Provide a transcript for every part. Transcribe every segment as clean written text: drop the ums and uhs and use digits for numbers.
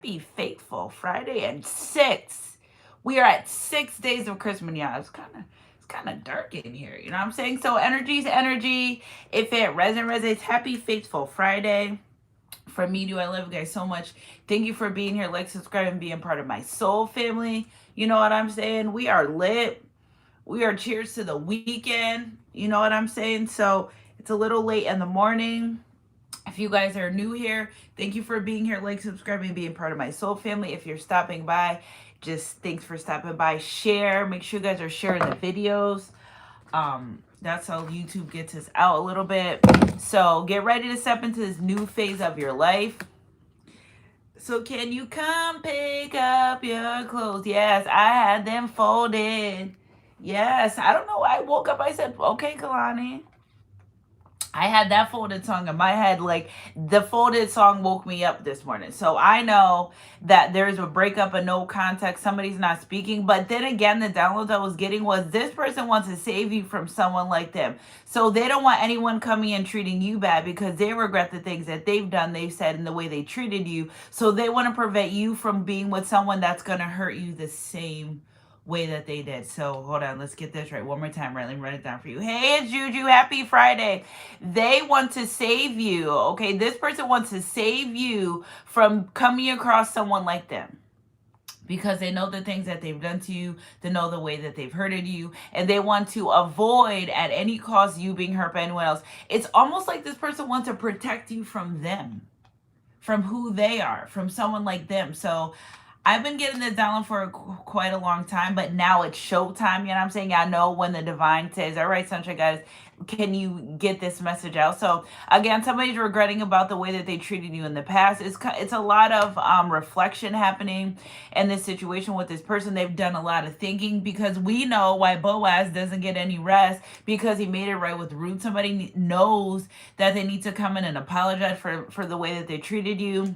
Be faithful Friday and 6. We are at 6 days of Christmas, y'all. It's kind of dark in here. You know what I'm saying? So energy's energy. If it resonates, happy faithful Friday. From me, do I love you guys so much. Thank you for being here. Like, subscribe, and being part of my soul family. You know what I'm saying? We are lit. We are cheers to the weekend. You know what I'm saying? So it's a little late in the morning. If you guys are new here, thank you for being here. Like, subscribe, and being part of my soul family. If you're stopping by, just thanks for stopping by. Share. Make sure you guys are sharing the videos. That's how YouTube gets us out a little bit. So get ready to step into this new phase of your life. So can you come pick up your clothes? Yes, I had them folded. Yes, I don't know why I woke up. I said, okay, Kalani. I had that folded song in my head. Like, the folded song woke me up this morning. So I know that there's a breakup of no context. Somebody's not speaking. But then again, the downloads I was getting was this person wants to save you from someone like them. So they don't want anyone coming and treating you bad because they regret the things that they've done, they've said, and the way they treated you. So they want to prevent you from being with someone that's going to hurt you the same way that they did. So hold on, let's get this right one more time. Right, let me write it down for you. Hey, it's Juju. Happy Friday. They want to save you. Okay, this person wants to save you from coming across someone like them, because they know the things that they've done to you, they know the way that they've hurted you, and they want to avoid at any cost you being hurt by anyone else. It's almost like this person wants to protect you from them, from who they are, from someone like them. So I've been getting this download for quite a long time, but now it's showtime. You know what I'm saying? I know when the divine says, all right, Sunshine guys, can you get this message out? So again, somebody's regretting about the way that they treated you in the past. It's a lot of reflection happening in this situation with this person. They've done a lot of thinking, because we know why Boaz doesn't get any rest, because he made it right with Ruth. Somebody knows that they need to come in and apologize for the way that they treated you,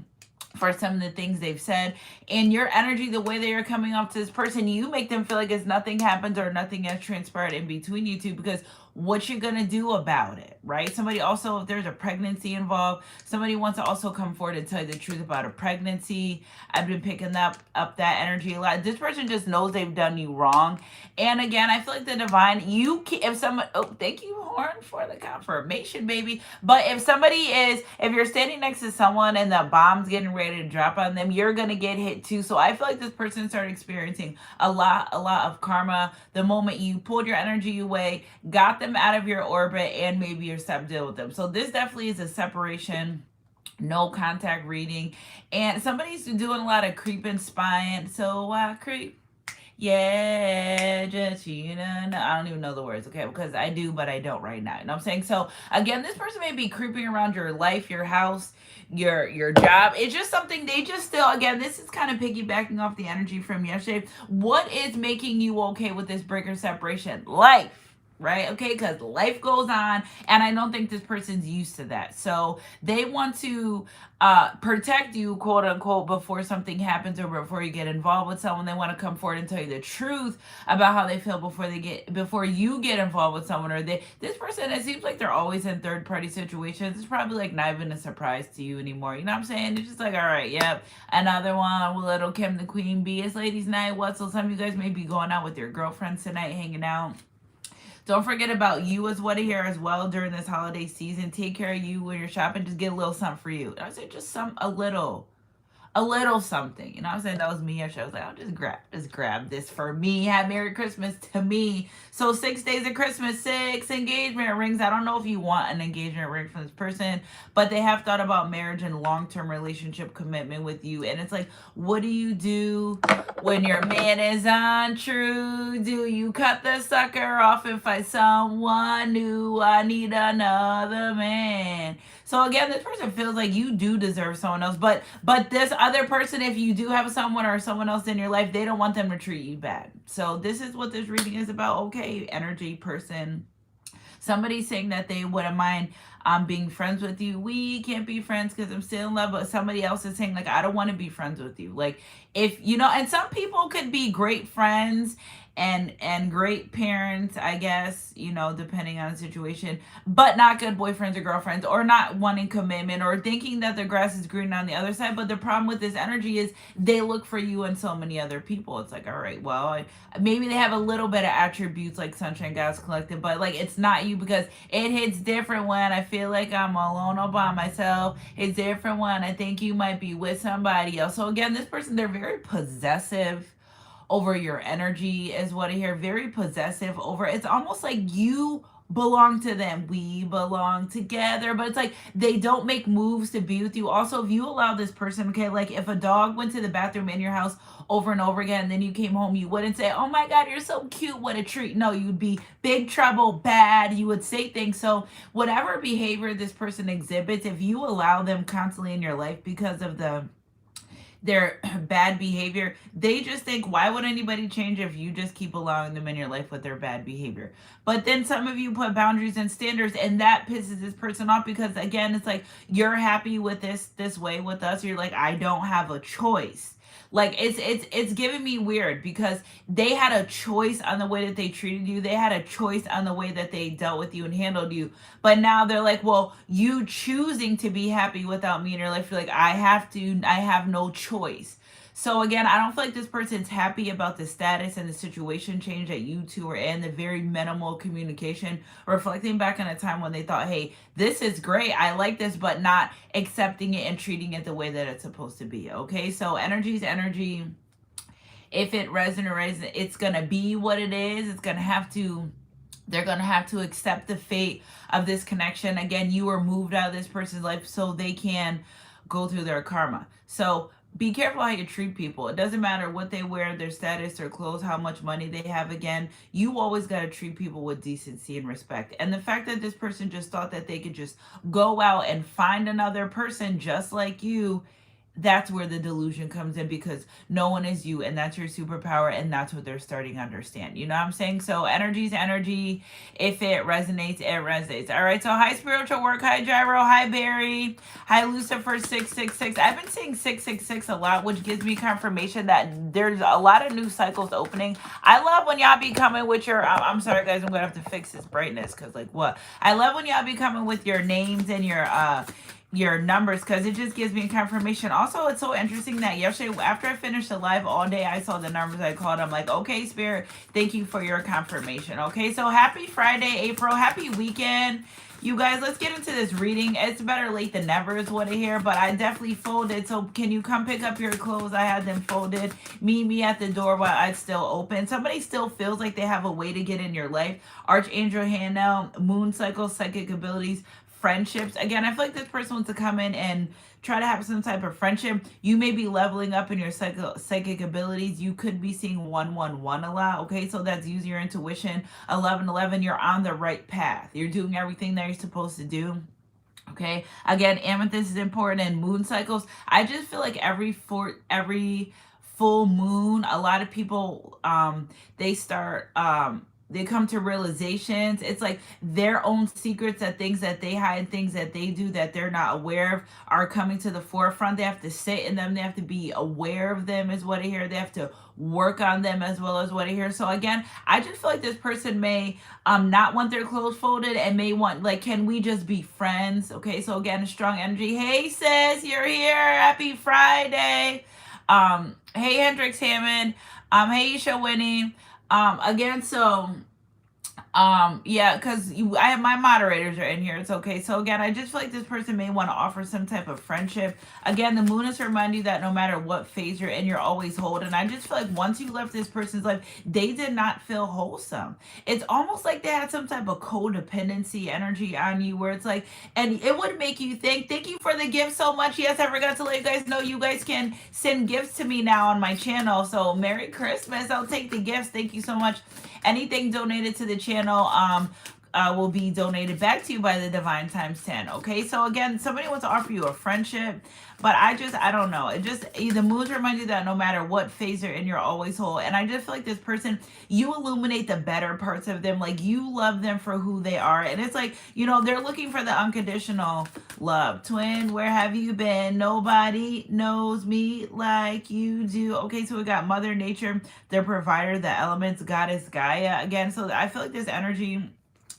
for some of the things they've said. And your energy, the way they are coming off to this person, you make them feel like it's nothing happens or nothing has transpired in between you two, because what you're going to do about it, right? Somebody also, if there's a pregnancy involved, somebody wants to also come forward and tell you the truth about a pregnancy. I've been picking up that energy a lot. This person just knows they've done you wrong. And again, I feel like the divine, if someone, oh, thank you, Horn, for the confirmation, baby. But if you're standing next to someone and the bomb's getting ready to drop on them, you're going to get hit too. So I feel like this person started experiencing a lot of karma the moment you pulled your energy away, got them out of your orbit, and maybe you're stopped dealing with them. So this definitely is a separation, no contact reading. And somebody's doing a lot of creeping, spying. So creep. Yeah, just, you know, I don't even know the words, okay? Because I do, but I don't right now. You know what I'm saying? So again, this person may be creeping around your life, your house, your job. It's just something they just still, again, this is kind of piggybacking off the energy from yesterday. What is making you okay with this breaker separation? Life. Right? Okay, because life goes on, and I don't think this person's used to that. So they want to protect you, quote unquote, before something happens or before you get involved with someone. They want to come forward and tell you the truth about how they feel before you get involved with someone. Or this person, it seems like they're always in third party situations. It's probably like not even a surprise to you anymore. You know what I'm saying? It's just like, all right, yep, another one with little Kim the Queen Bee. It's ladies' night. What? So some of you guys may be going out with your girlfriends tonight, hanging out. Don't forget about you as well here as well during this holiday season. Take care of you when you're shopping. Just get a little something for you. I said just a little something. You know what I'm saying? That was me yesterday. I was like, I'll just grab this for me. Have Merry Christmas to me. So 6 days of Christmas, 6 engagement rings. I don't know if you want an engagement ring from this person, but they have thought about marriage and long-term relationship commitment with you. And it's like, what do you do when your man is untrue? Do you cut the sucker off and find someone new? I need another man. So again, this person feels like you do deserve someone else, but this other person, if you do have someone or someone else in your life, they don't want them to treat you bad. So this is what this reading is about. Okay, energy person. Somebody's saying that they wouldn't mind I'm being friends with you. We can't be friends because I'm still in love, but somebody else is saying like, I don't want to be friends with you. Like, if you know, and some people could be great friends and great parents, I guess, you know, depending on the situation, but not good boyfriends or girlfriends, or not wanting commitment, or thinking that the grass is green on the other side. But the problem with this energy is they look for you and so many other people. It's like, all right, well, maybe they have a little bit of attributes like Sunshine Gas Collective, but like it's not you, because it hits different when I feel like I'm alone all by myself. It's different when I think you might be with somebody else. So again, this person, they're very possessive over your energy is what I hear. Very possessive over, it's almost like you belong to them, we belong together, but it's like they don't make moves to be with you. Also, if you allow this person, okay, like if a dog went to the bathroom in your house over and over again, and then you came home, you wouldn't say, oh my god, you're so cute, what a treat. No, you'd be big trouble, bad. You would say things. So whatever behavior this person exhibits, if you allow them constantly in your life because of their bad behavior, they just think, why would anybody change if you just keep allowing them in your life with their bad behavior? But then some of you put boundaries and standards, and that pisses this person off, because again, it's like, you're happy with this way with us, you're like, I don't have a choice. Like it's giving me weird, because they had a choice on the way that they treated you. They had a choice on the way that they dealt with you and handled you. But now they're like, well, you choosing to be happy without me in your life, you're like, I have no choice. So again, I don't feel like this person's happy about the status and the situation change that you two are in, the very minimal communication, reflecting back on a time when they thought, hey, this is great, I like this, but not accepting it and treating it the way that it's supposed to be. Okay, so energy's energy. If it resonates, it's going to be what it is. It's going to have to, they're going to have to accept the fate of this connection. Again, you were moved out of this person's life so they can go through their karma. So be careful how you treat people. It doesn't matter what they wear, their status, their clothes, how much money they have. Again, you always got to treat people with decency and respect. And the fact that this person just thought that they could just go out and find another person just like you, that's where the delusion comes in, because no one is you, and that's your superpower, and that's what they're starting to understand. You know what I'm saying? So energy's energy. If it resonates, it resonates. All right, so hi spiritual work, hi Gyro, hi Barry, hi Lucifer 666. I've been seeing 666 a lot, which gives me confirmation that there's a lot of new cycles opening. I love when y'all be coming with your I'm sorry guys, I'm gonna have to fix this brightness, because like what, I love when y'all be coming with your names and your numbers, because it just gives me confirmation. Also, it's so interesting that yesterday after I finished the live all day, I saw the numbers. I called. I'm like, okay, Spirit, thank you for your confirmation. Okay, so happy Friday, April. Happy weekend, you guys. Let's get into this reading. It's better late than never is what I hear, but I definitely folded. So can you come pick up your clothes? I had them folded. Meet me at the door while it's still open. Somebody still feels like they have a way to get in your life. Archangel Handel, moon cycle, psychic abilities, friendships. Again, I feel like this person wants to come in and try to have some type of friendship. You may be leveling up in your psychic abilities. You could be seeing 111 a lot. Okay, so that's using your intuition. 1111, you're on the right path. You're doing everything that you're supposed to do. Okay, again, amethyst is important, and moon cycles. I just feel like every full moon, a lot of people they come to realizations. It's like their own secrets, that things that they hide, things that they do that they're not aware of, are coming to the forefront. They have to sit in them. They have to be aware of them, is what I hear. They have to work on them as well, as what I hear. So again, I just feel like this person may not want their clothes folded, and may want, like, can we just be friends? Okay, so again, a strong energy. Hey sis, you're here. Happy Friday. Hey Hendrix Hammond. Hey Isha Winnie. Again, so yeah, because I have my moderators are in here. It's okay. So again, I just feel like this person may want to offer some type of friendship. Again, the moon is to remind you that no matter what phase you're in, you're always whole. And I just feel like once you left this person's life, they did not feel wholesome. It's almost like they had some type of codependency energy on you, where it's like, and it would make you think. Thank you for the gift so much. Yes, I forgot to let you guys know you guys can send gifts to me now on my channel. So Merry Christmas. I'll take the gifts. Thank you so much. Anything donated to the channel will be donated back to you by the divine times 10. Okay, so again, somebody wants to offer you a friendship, but I don't know. It just, the moons remind you that no matter what phase you're in, you're always whole. And I just feel like this person, you illuminate the better parts of them. Like you love them for who they are. And it's like, they're looking for the unconditional love. Twin, where have you been? Nobody knows me like you do. Okay, so we got Mother Nature, their provider, the elements, goddess Gaia. Again, so I feel like this energy,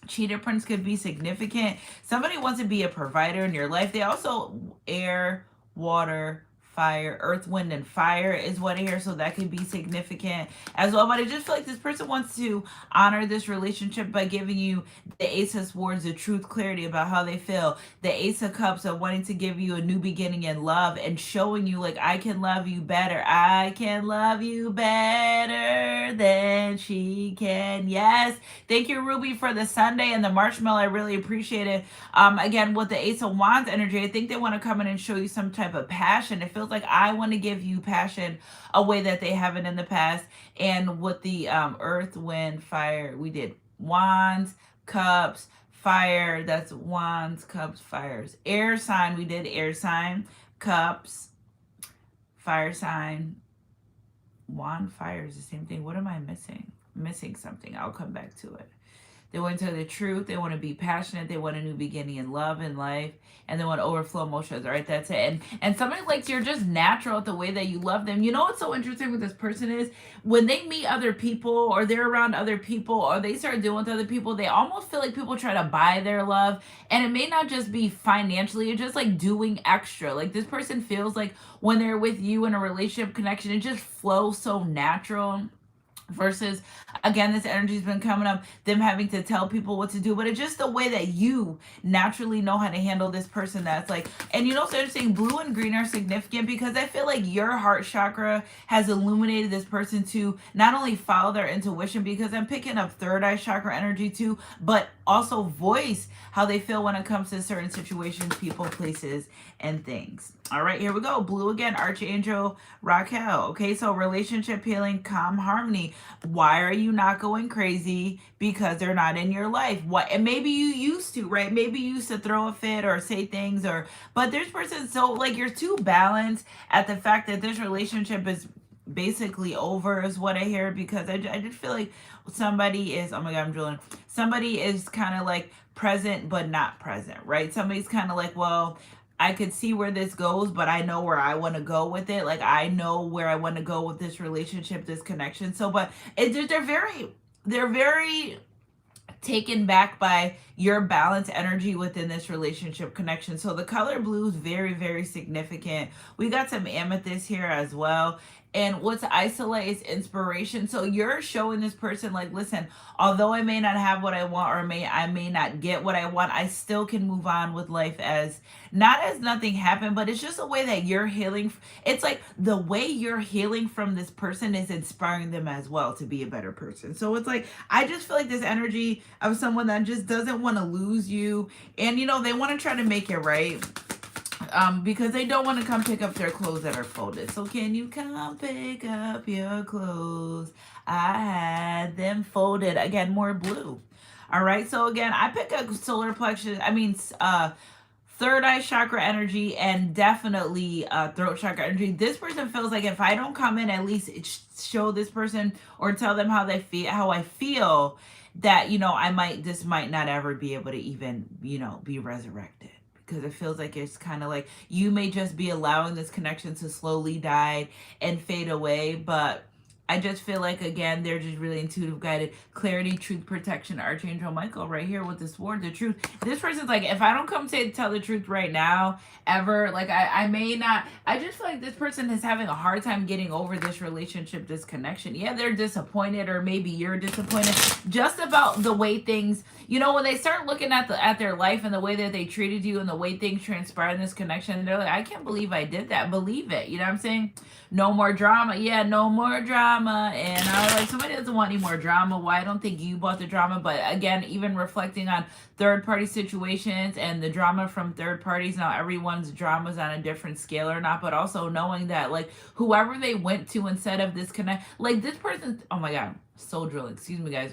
cheetah prince, could be significant. Somebody wants to be a provider in your life. They also air, water, fire, earth, wind, and fire is what I hear. So that could be significant as well. But I just feel like this person wants to honor this relationship by giving you the Ace of Swords, the truth, clarity about how they feel. The Ace of Cups of wanting to give you a new beginning in love and showing you like, I can love you better. I can love you better than she can. Yes. Thank you, Ruby, for the Sunday and the marshmallow. I really appreciate it. Again, with the Ace of Wands energy, I think they want to come in and show you some type of passion. It feels like I want to give you passion a way that they haven't in the past. And with the earth, wind, fire, we did wands, cups, fire. That's wands, cups, fires. Air sign, we did air sign, cups, fire sign, wand, fire is the same thing. What am I missing? Missing something. I'll come back to it. They want to tell the truth. They want to be passionate. They want a new beginning in love and life. And they want to overflow emotions. All right, that's it. And somebody like you're just natural at the way that you love them. You know what's so interesting with this person is when they meet other people or they're around other people or they start dealing with other people, they almost feel like people try to buy their love. And it may not just be financially, it's just like doing extra. Like this person feels like when they're with you in a relationship connection, it just flows so natural. Versus, again, this energy's been coming up, them having to tell people what to do, but it's just the way that you naturally know how to handle this person that's like, and so interesting, blue and green are significant because I feel like your heart chakra has illuminated this person to not only follow their intuition, because I'm picking up third eye chakra energy too, but also voice how they feel when it comes to certain situations, people, places, and things. All right, here we go. Blue again, Archangel Raquel. Okay, so relationship healing, calm, harmony. Why are you not going crazy? Because they're not in your life. What? And maybe you used to, right? Maybe you used to throw a fit or say things, but this person, so like you're too balanced at the fact that this relationship is basically over is what I hear, because I just feel like somebody is, oh my God, I'm drooling. Somebody is kind of like present but not present, right? Somebody's kind of like, well, I could see where this goes, but I know where I want to go with it. Like I know where I want to go with this relationship, this connection. So, but they're very taken back by your balanced energy within this relationship connection. So the color blue is very, very significant. We got some amethyst here as well. And what's isolate is inspiration. So you're showing this person like, listen, although I may not have what I want, or I may not get what I want, I still can move on with life as not as nothing happened, but it's just a way that you're healing. It's like the way you're healing from this person is inspiring them as well to be a better person. So it's like, I just feel like this energy of someone that just doesn't want to lose you. And, they want to try to make it right. Because they don't want to come pick up their clothes that are folded. So can you come pick up your clothes? I had them folded. Again, more blue. All right. So again, I pick up solar plexus. Third eye chakra energy and definitely throat chakra energy. This person feels like if I don't come in, at least show this person or tell them how I feel, that, this might not ever be able to even, be resurrected. Because it feels like it's kind of like you may just be allowing this connection to slowly die and fade away. But I just feel like, again, they're just really intuitive, guided, clarity, truth, protection, Archangel Michael right here with the sword, the truth. This person's like, if I don't come to tell the truth right now, ever, like I may not, I just feel like this person is having a hard time getting over this relationship, this connection. Yeah, they're disappointed, or maybe you're disappointed just about the way things, when they start looking at their life and the way that they treated you and the way things transpired in this connection, they're like, I can't believe I did that. Believe it. You know what I'm saying? No more drama. Yeah, no more drama. And I was like, somebody doesn't want any more drama. Why? I don't think you bought the drama. But again, even reflecting on third-party situations and the drama from third parties. Now, everyone's drama is on a different scale or not. But also knowing that, like, whoever they went to instead of this connect, like this person, oh my God, soul drilling. Excuse me, guys.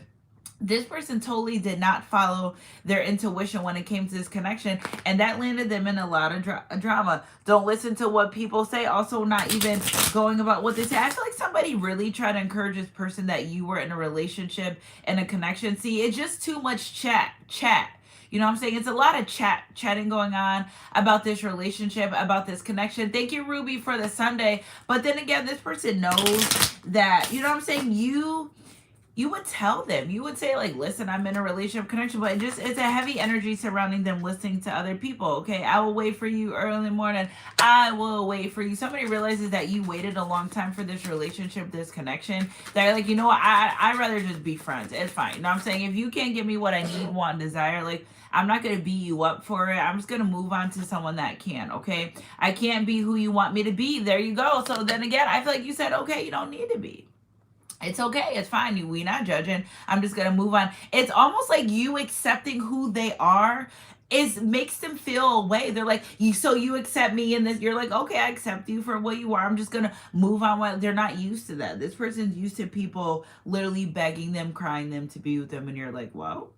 This person totally did not follow their intuition when it came to this connection, and that landed them in a lot of drama. Don't listen to what people say. Also, not even going about what they say. I feel like somebody really tried to encourage this person that you were in a relationship and a connection. See, it's just too much chat. You know what I'm saying? It's a lot of chatting going on about this relationship, about this connection. Thank you, Ruby, for the Sunday. But then again, this person knows that, you know what I'm saying? You would tell them, you would say like, listen, I'm in a relationship connection, but it's a heavy energy surrounding them listening to other people. Okay, I will wait for you early in the morning. I will wait for you. Somebody realizes that you waited a long time for this relationship, this connection. They're like, you know what, I'd rather just be friends. It's fine. You know what I'm saying? If you can't give me what I need, want, desire, like, I'm not going to beat you up for it. I'm just going to move on to someone that can, okay? I can't be who you want me to be. There you go. So then again, I feel like you said, okay, you don't need to be. It's okay. It's fine. We not judging. I'm just gonna move on. It's almost like you accepting who they are is makes them feel a way. They're like, you accept me in this. You're like, okay, I accept you for what you are. I'm just gonna move on. They're not used to that. This person's used to people literally begging them, crying them to be with them, and you're like, well,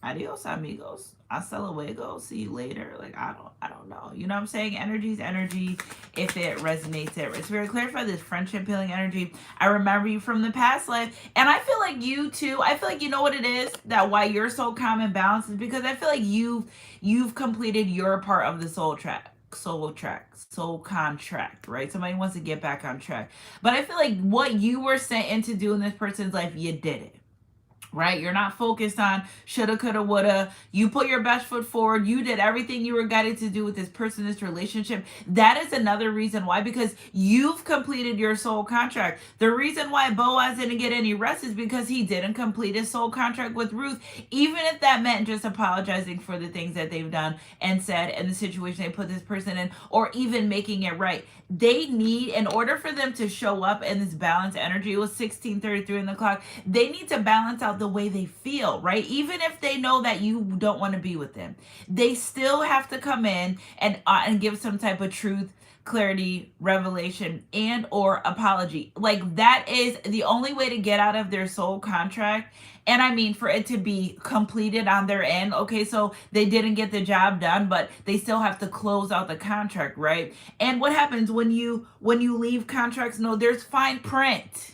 adios amigos, hasta luego, see you later. Like, I don't know, you know what I'm saying? Energy's energy. If it resonates, it's very clarify this friendship healing energy. I remember you from the past life, and I feel like you too. I feel like, you know what it is, that why you're so calm and balanced is because I feel like you've completed your part of the soul contract, right? Somebody wants to get back on track, but I feel like what you were sent in to do in this person's life, you did it, right? You're not focused on shoulda, coulda, woulda. You put your best foot forward. You did everything you were guided to do with this person, this relationship. That is another reason why, because you've completed your soul contract. The reason why Boaz didn't get any rest is because he didn't complete his soul contract with Ruth, even if that meant just apologizing for the things that they've done and said and the situation they put this person in, or even making it right. They need, in order for them to show up in this balanced energy, it was 16:33 in the clock, they need to balance out the way they feel, right? Even if they know that you don't want to be with them, they still have to come in and give some type of truth, clarity, revelation, and or apology. Like, that is the only way to get out of their soul contract. And I mean, for it to be completed on their end. Okay, so they didn't get the job done, but they still have to close out the contract, right? And what happens when you leave contracts? No, there's fine print.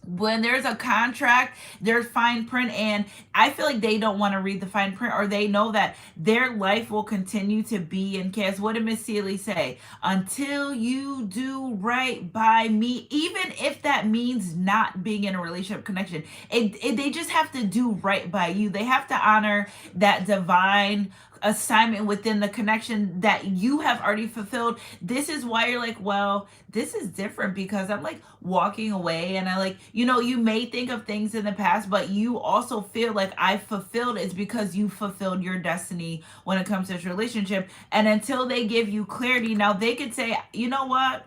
When there's a contract, there's fine print, and I feel like they don't want to read the fine print, or they know that their life will continue to be in chaos. What did Miss Seeley say? Until you do right by me, even if that means not being in a relationship connection, they just have to do right by you. They have to honor that divine assignment within the connection that you have already fulfilled. This is why you're like, well, this is different because I'm like walking away, and I like, you may think of things in the past, but you also feel like I fulfilled. It's because you fulfilled your destiny when it comes to this relationship. And until they give you clarity, now they could say, you know what,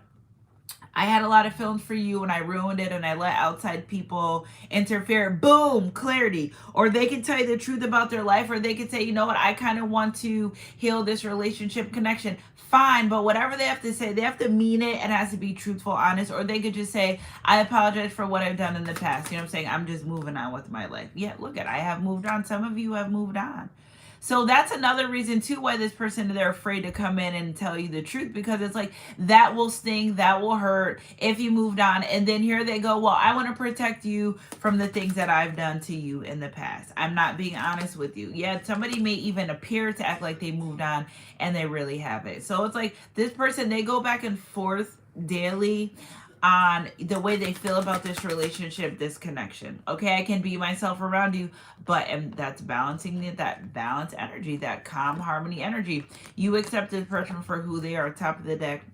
I had a lot of feelings for you and I ruined it and I let outside people interfere. Boom, clarity. Or they can tell you the truth about their life, or they could say, you know what, I kind of want to heal this relationship connection. Fine, but whatever they have to say, they have to mean it. It has to be truthful, honest. Or they could just say, I apologize for what I've done in the past. You know what I'm saying? I'm just moving on with my life. Yeah, look at, I have moved on. Some of you have moved on. So that's another reason too why this person, they're afraid to come in and tell you the truth, because it's like, that will sting, that will hurt if you moved on. And then here they go, well, I want to protect you from the things that I've done to you in the past. I'm not being honest with you. Yeah, somebody may even appear to act like they moved on and they really haven't. So it's like this person, they go back and forth daily on the way they feel about this relationship, this connection. Okay, I can be myself around you, but and that's balancing that balance energy, that calm harmony energy. You accept this person for who they are. Top of the deck,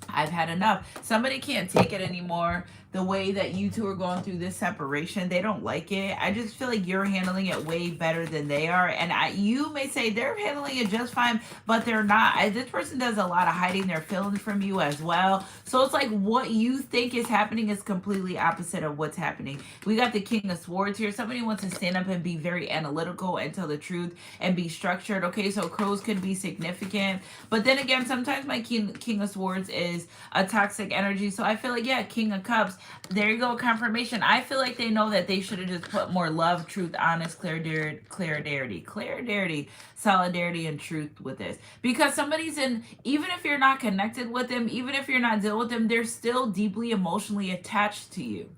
I've had enough. Somebody can't take it anymore. The way that you two are going through this separation, they don't like it. I just feel like you're handling it way better than they are. And you may say they're handling it just fine, but they're not. This person does a lot of hiding their feelings from you as well. So it's like what you think is happening is completely opposite of what's happening. We got the King of Swords here. Somebody wants to stand up and be very analytical and tell the truth and be structured. Okay, so crows could be significant. But then again, sometimes my King of Swords is is a toxic energy. So I feel like, yeah, King of Cups, there you go, confirmation. I feel like they know that they should have just put more love, truth, honest, clarity, solidarity, and truth with this. Because somebody's in, even if you're not connected with them, even if you're not dealing with them, they're still deeply emotionally attached to you.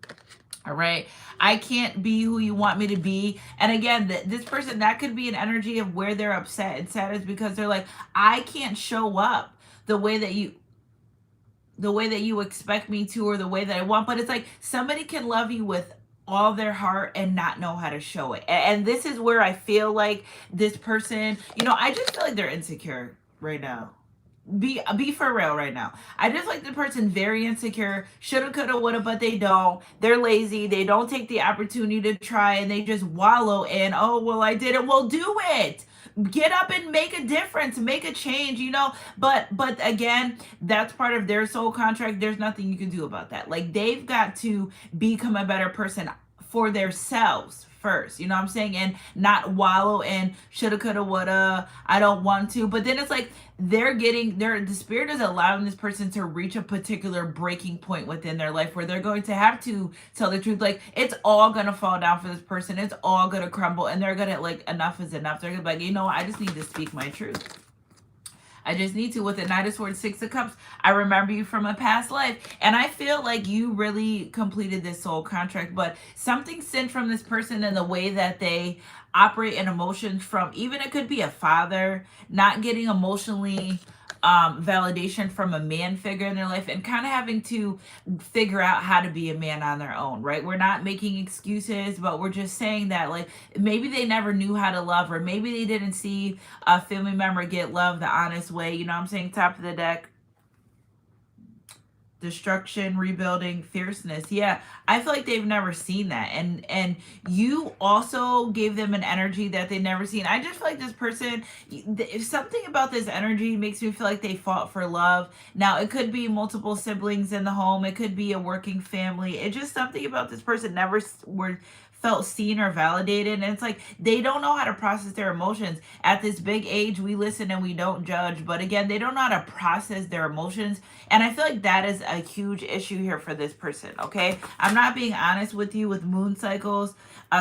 All right. I can't be who you want me to be. And again, this person, that could be an energy of where they're upset and sad is because they're like, I can't show up the way that you expect me to, or the way that I want. But it's like somebody can love you with all their heart and not know how to show it. And this is where I feel like this person, I just feel like they're insecure right now. Be for real right now. I just like the person very insecure, shoulda, coulda, woulda, but they don't. They're lazy. They don't take the opportunity to try, and they just wallow in, oh, well, I did it. Well, do it. Get up and make a difference, make a change, but again, that's part of their soul contract. There's nothing you can do about that. Like, they've got to become a better person for themselves first, you know what I'm saying? And not wallow in shoulda, coulda, woulda, I don't want to. But then it's like the spirit is allowing this person to reach a particular breaking point within their life where they're going to have to tell the truth. Like, it's all gonna fall down for this person. It's all gonna crumble, and they're gonna, like, enough is enough. They're gonna be like, I just need to speak my truth. I just need to. With the Knight of Swords, Six of Cups, I remember you from a past life. And I feel like you really completed this soul contract. But something sent from this person in the way that they operate in emotions from, even it could be a father, not getting emotionally validation from a man figure in their life, and kind of having to figure out how to be a man on their own, right? We're not making excuses, but we're just saying that, like, maybe they never knew how to love, or maybe they didn't see a family member get love the honest way. You know what I'm saying? Top of the deck. Destruction, rebuilding, fierceness. Yeah, I feel like they've never seen that, and you also gave them an energy that they never seen. I just feel like this person, if something about this energy makes me feel like they fought for love. Now, it could be multiple siblings in the home, it could be a working family. It's just something about this person never felt seen or validated, and it's like they don't know how to process their emotions. At this big age, we listen and we don't judge, but again, they don't know how to process their emotions, and I feel like that is a huge issue here for this person. Okay, I'm not being honest with you with moon cycles,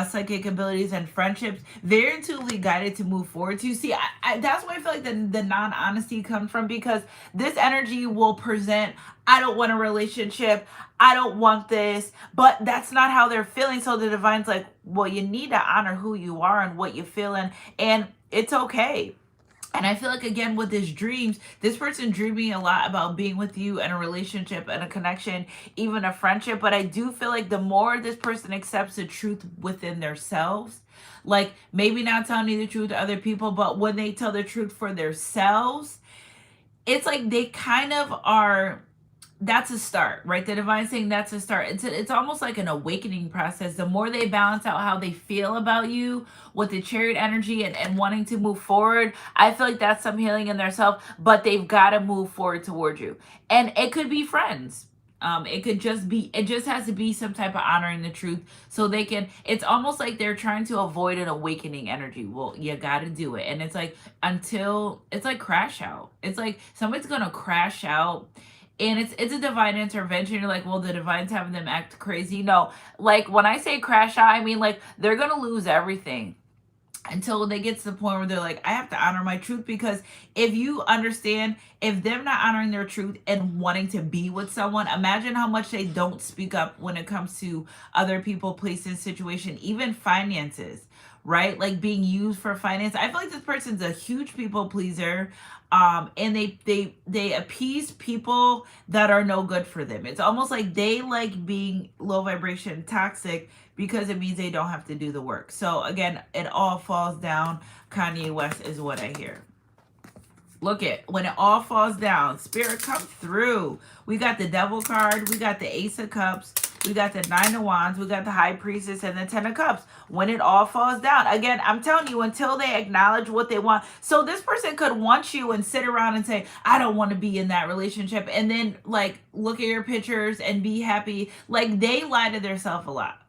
psychic abilities, and friendships. Very intuitively guided to move forward. So you see, that's why I feel like the non-honesty comes from, because this energy will present, I don't want a relationship, I don't want this, but that's not how they're feeling. So the divine's like, well, you need to honor who you are and what you're feeling, and it's okay. And I feel like, again, with this dreams, this person dreaming a lot about being with you and a relationship and a connection, even a friendship. But I do feel like the more this person accepts the truth within themselves, like maybe not telling you the truth to other people, but when they tell the truth for themselves, it's like they kind of are, that's a start, right? The divine saying that's a start. It's almost like an awakening process. The more they balance out how they feel about you with the Chariot energy and wanting to move forward, I feel like that's some healing in themselves, but they've got to move forward towards you. And it could be friends. It just has to be some type of honoring the truth, so they can, it's almost like they're trying to avoid an awakening energy. Well, you got to do it. And it's like, until, it's like crash out. It's like somebody's going to crash out. And it's a divine intervention. You're like, well, the divine's having them act crazy. No, like when I say crash out, I mean like they're going to lose everything until they get to the point where they're like, I have to honor my truth. Because if you understand, if they're not honoring their truth and wanting to be with someone, imagine how much they don't speak up when it comes to other people, places, situation, even finances, right? Like being used for finance. I feel like this person's a huge people pleaser. And they appease people that are no good for them. It's almost like they like being low vibration, toxic, because it means they don't have to do the work. So again, it all falls down. Kanye West is what I hear. Look at, when it all falls down, Spirit, come through. We got the Devil card, we got the Ace of Cups, we got the Nine of Wands, we got the High Priestess, and the Ten of Cups. When it all falls down, again, I'm telling you, until they acknowledge what they want. So this person could want you and sit around and say, I don't want to be in that relationship, and then like look at your pictures and be happy. Like they lie to themselves a lot.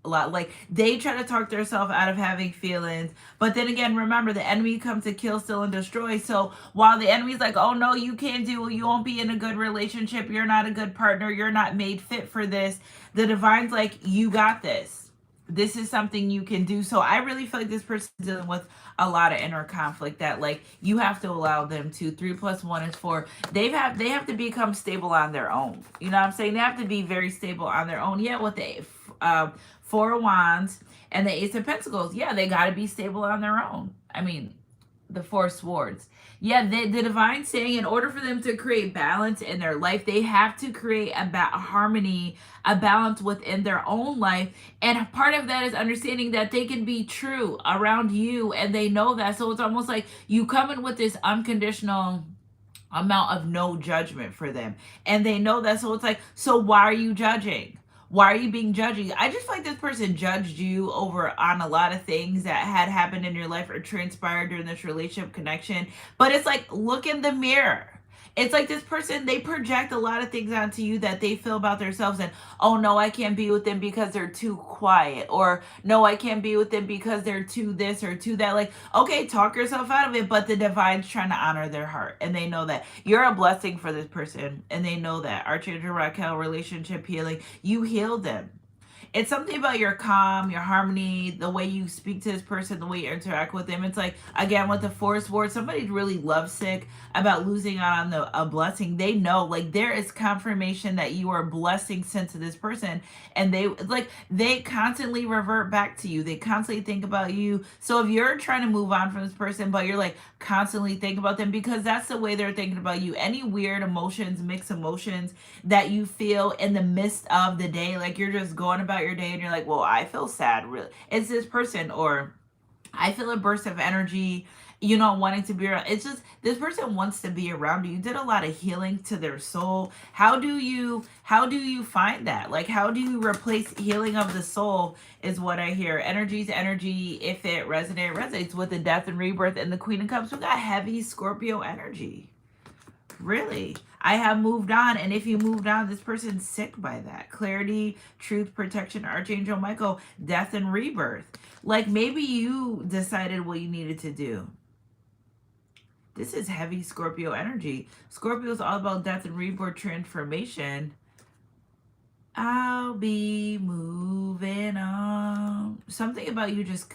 a lot. Like they try to talk themselves out of having feelings, but then again, remember the enemy comes to kill, steal, and destroy. So while the enemy's like, oh no, you can't do it, you won't be in a good relationship, you're not a good partner, you're not made fit for this, the divine's like, you got this. This is something you can do. So I really feel like this person's dealing with a lot of inner conflict that like you have to allow them to. 3 + 1 is 4. They have to become stable on their own. You know what I'm saying? They have to be very stable on their own. Yeah, with the 4 of Wands and the Ace of Pentacles. Yeah, they got to be stable on their own. I mean, the 4 of Swords. Yeah, the divine saying in order for them to create balance in their life, they have to create a harmony, a balance within their own life. And part of that is understanding that they can be true around you and they know that. So it's almost like you come in with this unconditional amount of no judgment for them. And they know that. So it's like, so why are you judging? Why are you being judgy? I just feel like this person judged you over on a lot of things that had happened in your life or transpired during this relationship connection. But it's like, look in the mirror. It's like this person, they project a lot of things onto you that they feel about themselves. And, oh, no, I can't be with them because they're too quiet. Or, no, I can't be with them because they're too this or too that. Like, okay, talk yourself out of it. But the divine's trying to honor their heart. And they know that you're a blessing for this person. And they know that. Archangel Raquel, relationship healing, you healed them. It's something about your calm, your harmony, the way you speak to this person, the way you interact with them. It's like, again, with the 4 of Swords, somebody's really lovesick about losing out on a blessing. They know, like, there is confirmation that you are a blessing sent to this person. And they constantly revert back to you. They constantly think about you. So if you're trying to move on from this person, but you're like constantly thinking about them because that's the way they're thinking about you. Any weird emotions, mixed emotions that you feel in the midst of the day, like you're just going about your day and you're like, well, I feel sad, really, it's this person, or I feel a burst of energy, wanting to be around. It's just this person wants to be around you. You did a lot of healing to their soul. How do you find that? Like, how do you replace healing of the soul is what I hear. Energy's energy. If it resonates with the Death and Rebirth and the Queen of Cups. We got heavy Scorpio energy. Really, I have moved on. And if you moved on, this person's sick by that. Clarity, truth, protection, Archangel Michael, death and rebirth. Like maybe you decided what you needed to do. This is heavy Scorpio energy. Scorpio is all about death and rebirth, transformation. I'll be moving on. Something about you just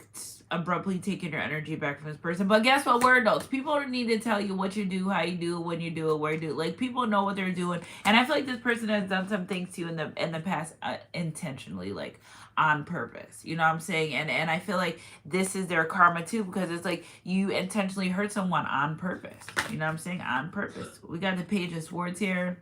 abruptly taking your energy back from this person. But guess what? We're adults. People don't need to tell you what you do, how you do it, when you do it, where you do it. Like, people know what they're doing. And I feel like this person has done some things to you in the past intentionally, like on purpose. You know what I'm saying? And I feel like this is their karma too, because it's like you intentionally hurt someone on purpose. You know what I'm saying? On purpose. We got the Page of Swords here.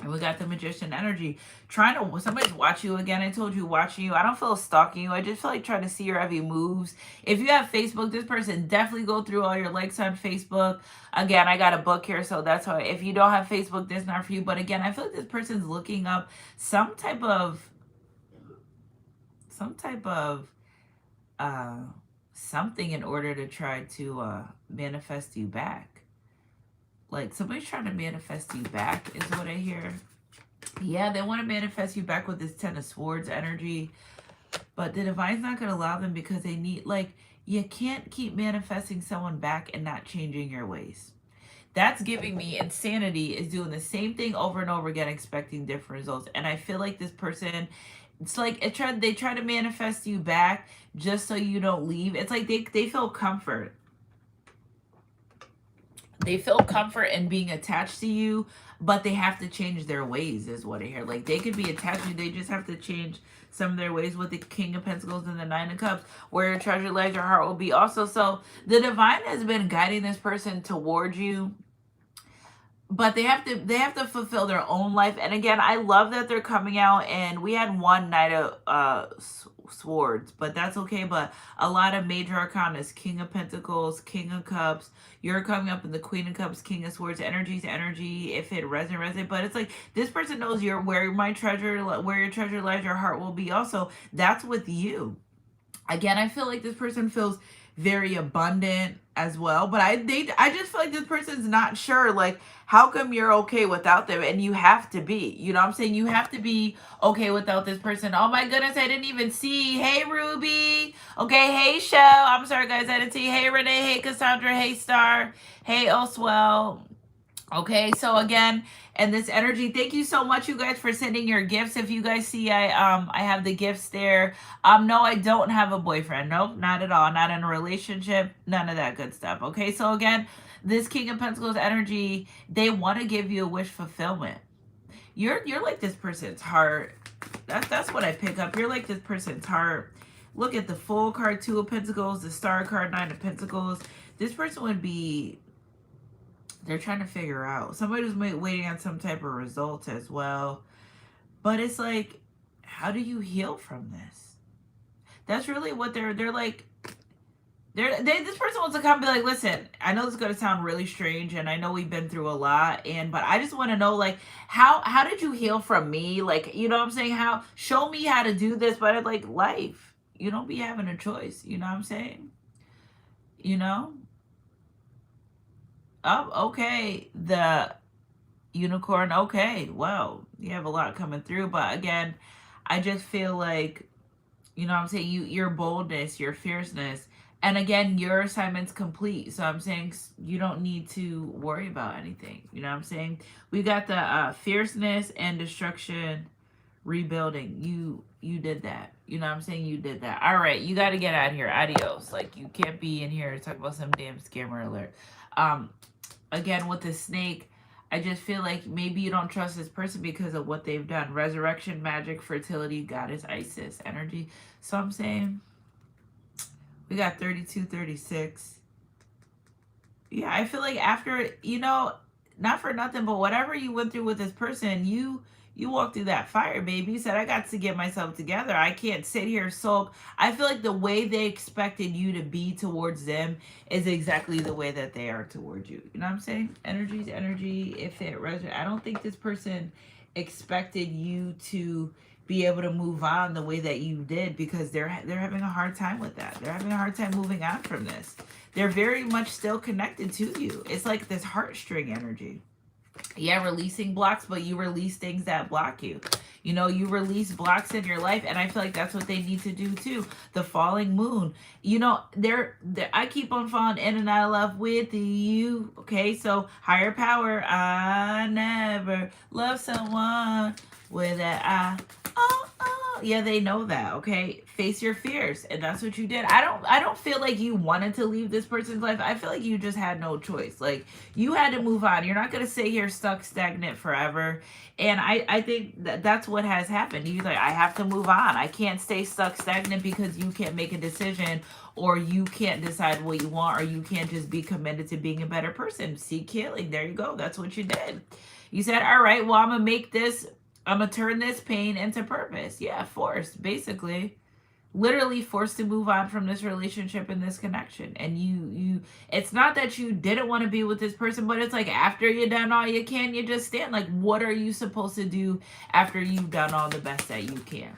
And we got the Magician energy. Somebody's watching you again. I told you, watching you. I don't feel stalking you. I just feel like trying to see your every moves. If you have Facebook, this person definitely go through all your likes on Facebook. Again, I got a book here, so that's why. If you don't have Facebook, this is not for you. But again, I feel like this person's looking up some type of something in order to try to manifest you back. Like, somebody's trying to manifest you back is what I hear. Yeah, they want to manifest you back with this 10 of Swords energy. But the divine's not going to allow them because they need, like, you can't keep manifesting someone back and not changing your ways. That's giving me insanity, is doing the same thing over and over again, expecting different results. And I feel like this person, it's like they try to manifest you back just so you don't leave. It's like they feel comfort. They feel comfort in being attached to you, but they have to change their ways, is what I hear. Like, they could be attached to you, they just have to change some of their ways with the King of Pentacles and the 9 of Cups. Where your treasure lies, your heart will be also. So the divine has been guiding this person towards you, but they have to fulfill their own life. And again, I love that they're coming out, and we had one Knight of Swords, but that's okay. But a lot of major arcanas, King of Pentacles, King of Cups. You're coming up in the Queen of Cups, King of Swords. Energy's energy. If it resonates, but it's like this person knows where your treasure lies, your heart will be also. That's with you. Again, I feel like this person feels very abundant as well. But I just feel like this person's not sure. Like, how come you're okay without them? And you have to be. You know what I'm saying? You have to be okay without this person. Oh my goodness, I didn't even see. Hey Ruby. Okay, hey Shell. I'm sorry guys, I didn't see. Hey Renee, hey Cassandra, hey Star, hey Oswell. Okay, so again, and this energy, thank you so much, you guys, for sending your gifts. If you guys see, I have the gifts there. No, I don't have a boyfriend. Nope, not at all. Not in a relationship. None of that good stuff. Okay, so again, this King of Pentacles energy, they want to give you a wish fulfillment. You're like this person's heart. That's what I pick up. You're like this person's heart. Look at the full card, Two of Pentacles, the star card, Nine of Pentacles. This person would be, they're trying to figure out. Somebody was waiting on some type of results as well. But it's like, how do you heal from this? That's really what they're like. This person wants to come and be like, listen, I know this is going to sound really strange, and I know we've been through a lot, but I just want to know, like, how did you heal from me? Like, you know what I'm saying? Show me how to do this, but like life, you don't be having a choice. You know what I'm saying? You know? Oh, okay. The unicorn. Okay. Well, you have a lot coming through, but again, I just feel like, you know what I'm saying? Your boldness, your fierceness. And again, your assignment's complete. So I'm saying you don't need to worry about anything. You know what I'm saying? We got the fierceness and destruction rebuilding. You did that. You know what I'm saying? You did that. All right. You got to get out of here. Adios. Like, you can't be in here to talk about some damn scammer alert. Again, with the snake, I just feel like maybe you don't trust this person because of what they've done. Resurrection, magic, fertility, goddess, Isis, energy. So I'm saying we got 32, 36. Yeah, I feel like after, not for nothing, but whatever you went through with this person, you walked through that fire, baby. You said, I got to get myself together. I can't sit here sulk. I feel like the way they expected you to be towards them is exactly the way that they are towards you. You know what I'm saying? Energy's energy. If it resonates, I don't think this person expected you to be able to move on the way that you did, because they're having a hard time with that. They're having a hard time moving on from this. They're very much still connected to you. It's like this heartstring energy. Yeah, releasing blocks, but you release things that block you. You release blocks in your life, and I feel like that's what they need to do too. The falling moon. I keep on falling in and out of love with you. Okay, so higher power. I never love someone with that yeah, they know that. Okay, face your fears, and that's what you did. I don't feel like you wanted to leave this person's life. I feel like you just had no choice. Like, you had to move on. You're not gonna stay here stuck stagnant forever. And I think that's what has happened. You're like, I have to move on. I can't stay stuck stagnant because you can't make a decision, or you can't decide what you want, or you can't just be committed to being a better person. Seek healing. There you go. That's what you did. You said, all right, well, I'm gonna turn this pain into purpose. Yeah, forced, basically. Literally forced to move on from this relationship and this connection. And you it's not that you didn't want to be with this person, but it's like, after you've done all you can, you just stand. Like, what are you supposed to do after you've done all the best that you can?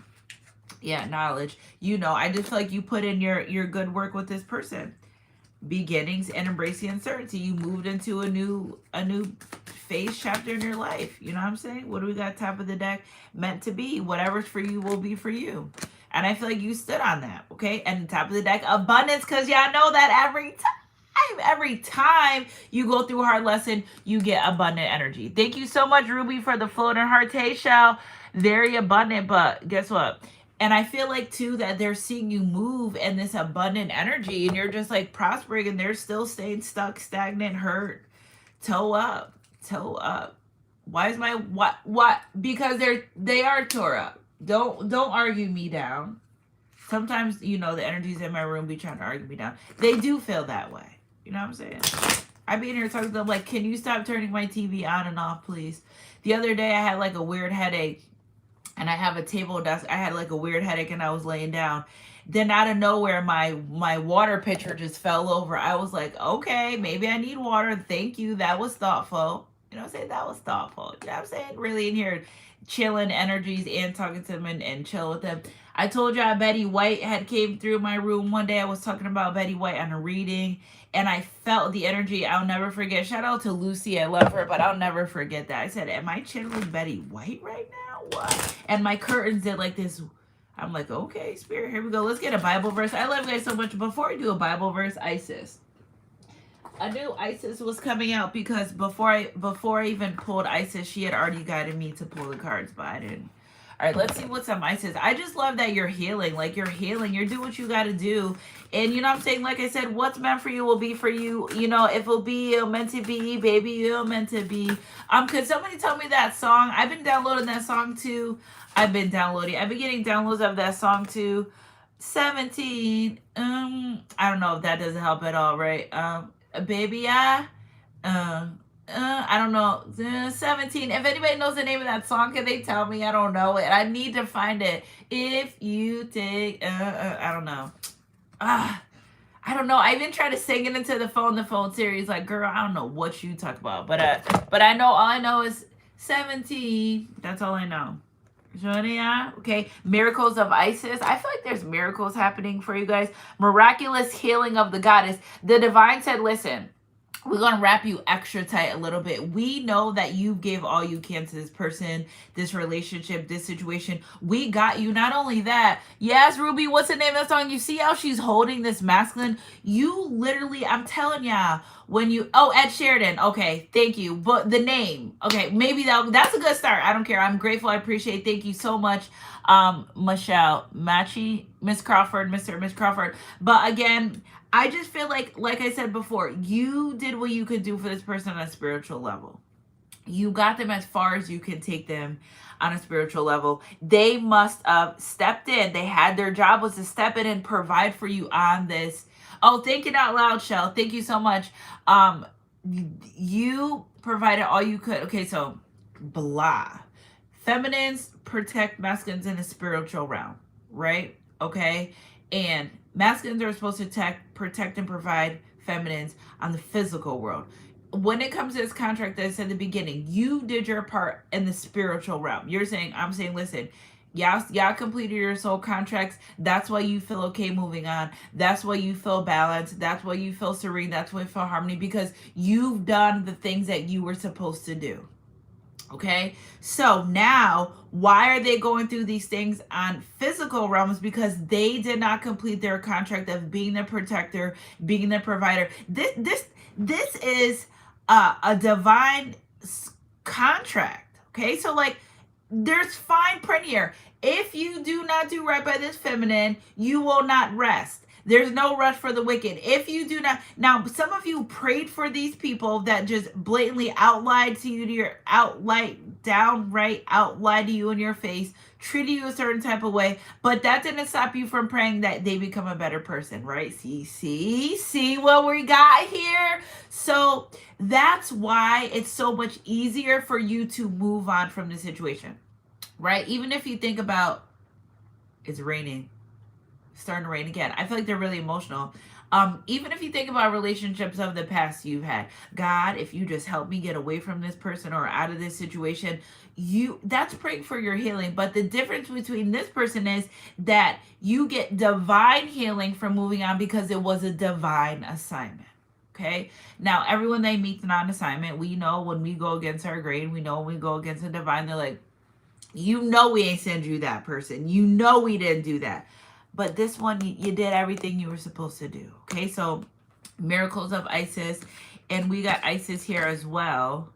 Yeah, knowledge. I just feel like you put in your good work with this person. Beginnings and embracing uncertainty. You moved into a new phase, chapter in your life. You know what I'm saying? What do we got? Top of the deck. Meant to be. Whatever's for you will be for you. And I feel like you stood on that. Okay. And top of the deck, abundance, because y'all know that every time you go through a hard lesson, you get abundant energy. Thank you so much, Ruby, for the floating heart. Hey, Shell. Very abundant, but guess what? And I feel like, too, that they're seeing you move in this abundant energy, and you're just like prospering, and they're still staying stuck, stagnant, hurt. Toe up. Why is my what? Because they are tore up. Don't argue me down. Sometimes, the energies in my room be trying to argue me down. They do feel that way. You know what I'm saying? I be in here talking to them like, can you stop turning my TV on and off, please? The other day I had like a weird headache. And I have a table desk. I had like a weird headache, and I was laying down. Then out of nowhere, my water pitcher just fell over. I was like, okay, maybe I need water. Thank you. That was thoughtful. You know what I'm saying? That was thoughtful. You know what I'm saying? Really in here chilling energies and talking to them and chill with them. I told y'all Betty White had came through my room one day. I was talking about Betty White on a reading, and I felt the energy. I'll never forget. Shout out to Lucy. I love her, but I'll never forget that. I said, am I channeling Betty White right now? What? And my curtains did like this. I'm like, okay, Spirit, here we go. Let's get a Bible verse. I love you guys so much. Before I do a Bible verse, Isis. I knew Isis was coming out because before I even pulled Isis, she had already guided me to pull the cards, but I didn't. All right, let's see what's up, Isis. I just love that you're healing. Like, you're healing. You're doing what you got to do. And you know what I'm saying? Like I said, what's meant for you will be for you. You know, if it'll be meant to be, baby, it'll meant to be. Could somebody tell me that song? I've been downloading that song too. I've been getting downloads of that song too. 17. I don't know if that doesn't help at all, right? Baby, I don't know, 17. If anybody knows the name of that song, can they tell me? I don't know it. I need to find it. If you take, I don't know. I don't know. I even tried to sing it into the phone series. Like, girl, I don't know what you talk about, but I know, all I know is 17. That's all I know. Okay, miracles of Isis. I feel like there's miracles happening for you guys. Miraculous healing of the goddess. The divine said, listen, we're going to wrap you extra tight a little bit. We know that you gave all you can to this person, this relationship, this situation. We got you. Not only that, yes, Ruby, what's the name of the song? You see how she's holding this masculine? You literally, I'm telling y'all, when you, Ed Sheridan. Okay, thank you. But the name, okay, maybe that's a good start. I don't care. I'm grateful. I appreciate. Thank you so much, Michelle, Machi, Miss Crawford, Mr. Miss Crawford. But again, I just feel like I said before, you did what you could do for this person on a spiritual level. You got them as far as you can take them on a spiritual level. They must have stepped in. They had their job was to step in and provide for you on this. Oh, think it out loud, Shell. Thank you so much. You provided all you could. Okay, so blah. Feminines protect masculines in the spiritual realm, right? Okay, and masculines are supposed to protect and provide feminines on the physical world. When it comes to this contract that I said at the beginning, you did your part in the spiritual realm. I'm saying, listen, y'all completed your soul contracts. That's why you feel okay moving on. That's why you feel balanced. That's why you feel serene. That's why you feel harmony, because you've done the things that you were supposed to do. Okay, so now why are they going through these things on physical realms? Because they did not complete their contract of being the protector, being the provider. This is a divine contract. Okay, so like there's fine print here. If you do not do right by this feminine, you will not rest. There's no rest for the wicked. If you do not, now some of you prayed for these people that just blatantly outlied to you, downright outlied to you in your face, treated you a certain type of way, but that didn't stop you from praying that they become a better person, right? See what we got here? So that's why it's so much easier for you to move on from the situation, right? Even if you think about, it's raining. Starting to rain again. I feel like they're really emotional. Even if you think about relationships of the past you've had, God, if you just help me get away from this person or out of this situation, that's praying for your healing. But the difference between this person is that you get divine healing from moving on because it was a divine assignment. Okay. Now, everyone they meet's not an assignment. We know when we go against our grain, we know when we go against the divine, they're like, you know, we ain't send you that person. You know, we didn't do that. But this one, you did everything you were supposed to do. Okay, so miracles of Isis. And we got Isis here as well.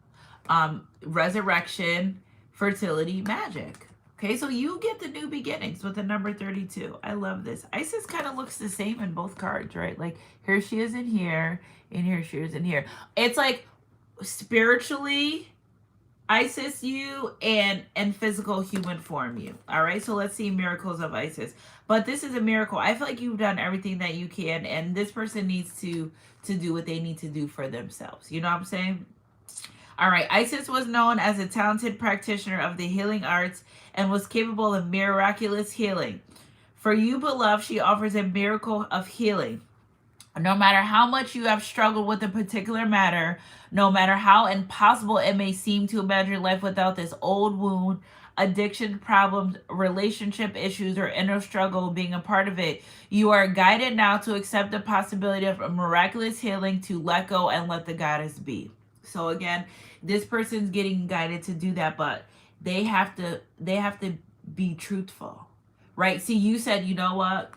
Resurrection, fertility, magic. Okay, so you get the new beginnings with the number 32. I love this. Isis kind of looks the same in both cards, right? Like here she is in here, and here she is in here. It's like spiritually Isis you and physical human form you. All right, so let's see miracles of Isis. But this is a miracle. I feel like you've done everything that you can, and this person needs to do what they need to do for themselves. You know what I'm saying? All right, Isis was known as a talented practitioner of the healing arts and was capable of miraculous healing. For you, beloved, she offers a miracle of healing. No matter how much you have struggled with a particular matter, no matter how impossible it may seem to imagine life without this old wound, addiction problems, relationship issues, or inner struggle being a part of it, you are guided now to accept the possibility of a miraculous healing, to let go and let the goddess be. So again, this person's getting guided to do that, but they have to be truthful, right? See, you said, you know what?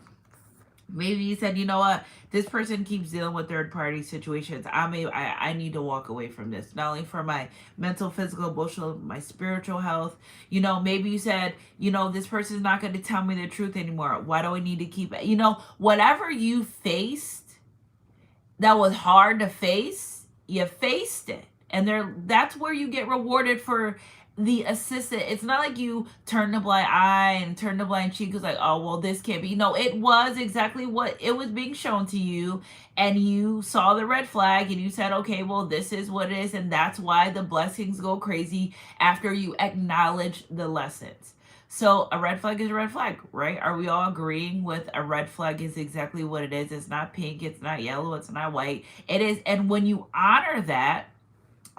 Maybe you said, you know what, this person keeps dealing with third party situations. I need to walk away from this, not only for my mental, physical, emotional, my spiritual health. Maybe you said, this person's not going to tell me the truth anymore. Why do I need to keep it? Whatever you faced that was hard to face, you faced it. And that's where you get rewarded for the assistant. It's not like you turn the blind eye and turn the blind cheek. It's like, oh, well, this can't be. No, it was exactly what it was being shown to you. And you saw the red flag and you said, okay, well, this is what it is. And that's why the blessings go crazy after you acknowledge the lessons. So a red flag is a red flag, right? Are we all agreeing with a red flag is exactly what it is? It's not pink, it's not yellow, it's not white. It is. And when you honor that,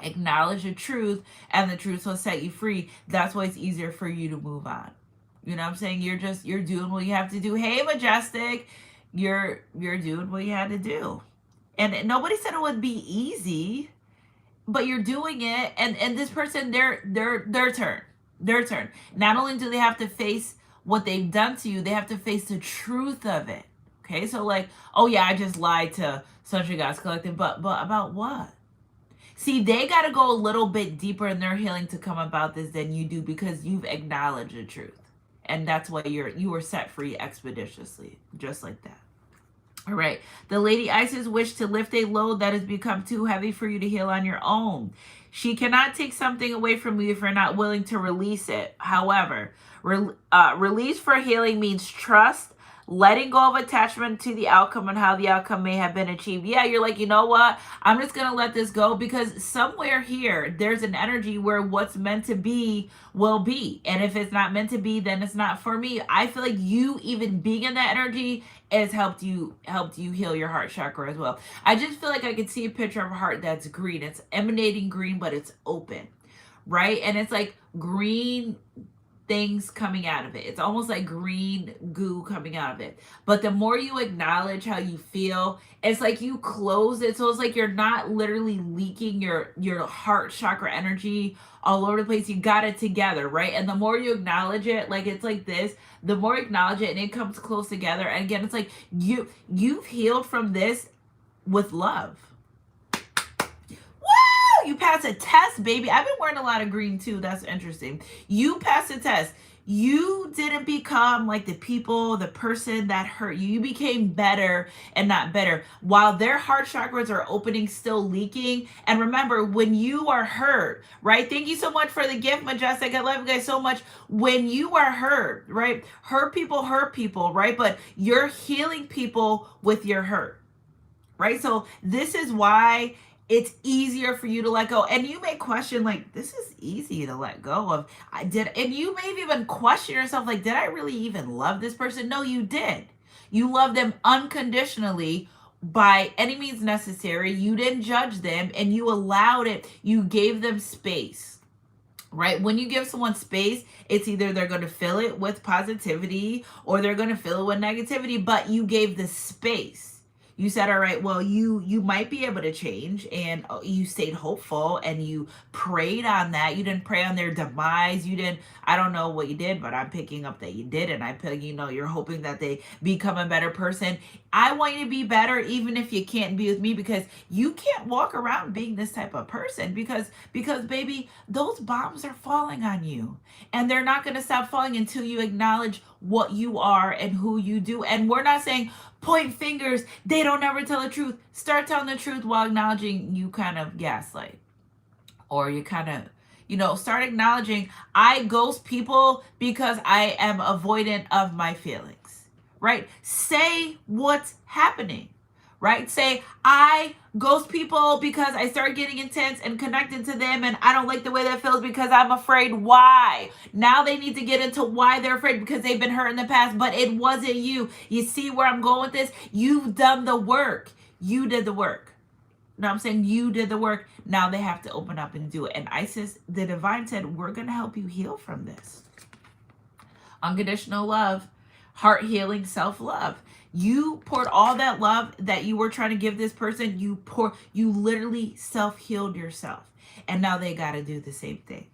acknowledge the truth, and the truth will set you free, that's why it's easier for you to move on. You know what I'm saying? You're doing what you have to do. Hey, Majestic, you're doing what you had to do. And nobody said it would be easy, but you're doing it. And this person, their turn. Not only do they have to face what they've done to you, they have to face the truth of it. Okay, so like, oh yeah, I just lied to Sunshine Gods Collective, but about what? See, they got to go a little bit deeper in their healing to come about this than you do, because you've acknowledged the truth. And that's why you were set free expeditiously, just like that. All right. The Lady Isis wished to lift a load that has become too heavy for you to heal on your own. She cannot take something away from you if you're not willing to release it. However, release for healing means trust, letting go of attachment to the outcome and how the outcome may have been achieved. Yeah, you're like, you know what? I'm just going to let this go, because somewhere here, there's an energy where what's meant to be will be. And if it's not meant to be, then it's not for me. I feel like you even being in that energy has helped you heal your heart chakra as well. I just feel like I could see a picture of a heart that's green. It's emanating green, but it's open, right? And it's like green things coming out of it. It's almost like green goo coming out of it. But the more you acknowledge how you feel, it's like you close it. So it's like you're not literally leaking your heart chakra energy all over the place. You got it together, right? And the more you acknowledge it, like it's like this, the more you acknowledge it and it comes close together. And again, it's like you've healed from this with love. You passed a test, baby. I've been wearing a lot of green too. That's interesting. You passed a test. You didn't become like the person that hurt you. You became better and not better. While their heart chakras are opening, still leaking. And remember, when you are hurt, right? Thank you so much for the gift, Majestic. I love you guys so much. When you are hurt, right? Hurt people, right? But you're healing people with your hurt, right? So this is why it's easier for you to let go. And you may question, like, this is easy to let go of. And you may even question yourself, like, did I really even love this person? No, you did. You love them unconditionally by any means necessary. You didn't judge them, and you allowed it. You gave them space, right? When you give someone space, it's either they're going to fill it with positivity or they're going to fill it with negativity, but you gave the space. You said, all right, well, you might be able to change, and you stayed hopeful and you prayed on that. You didn't pray on their demise. I don't know what you did, but I'm picking up that you did. And I pick, you're hoping that they become a better person. I want you to be better, even if you can't be with me, because you can't walk around being this type of person because baby, those bombs are falling on you, and they're not going to stop falling until you acknowledge what you are and who you do. And we're not saying point fingers, they don't ever tell the truth. Start telling the truth while acknowledging you kind of gaslight, or you kind of, start acknowledging I ghost people because I am avoidant of my feelings, right? Say what's happening, right? Say, I ghost people because I start getting intense and connected to them, and I don't like the way that feels because I'm afraid. Why? Now they need to get into why they're afraid, because they've been hurt in the past, but it wasn't you. You see where I'm going with this? You've done the work. You did the work. No, I'm saying you did the work. Now they have to open up and do it. And Isis, the divine, said, we're going to help you heal from this. Unconditional love, heart healing, self-love. You poured all that love that you were trying to give this person, you literally self-healed yourself. And now they got to do the same thing.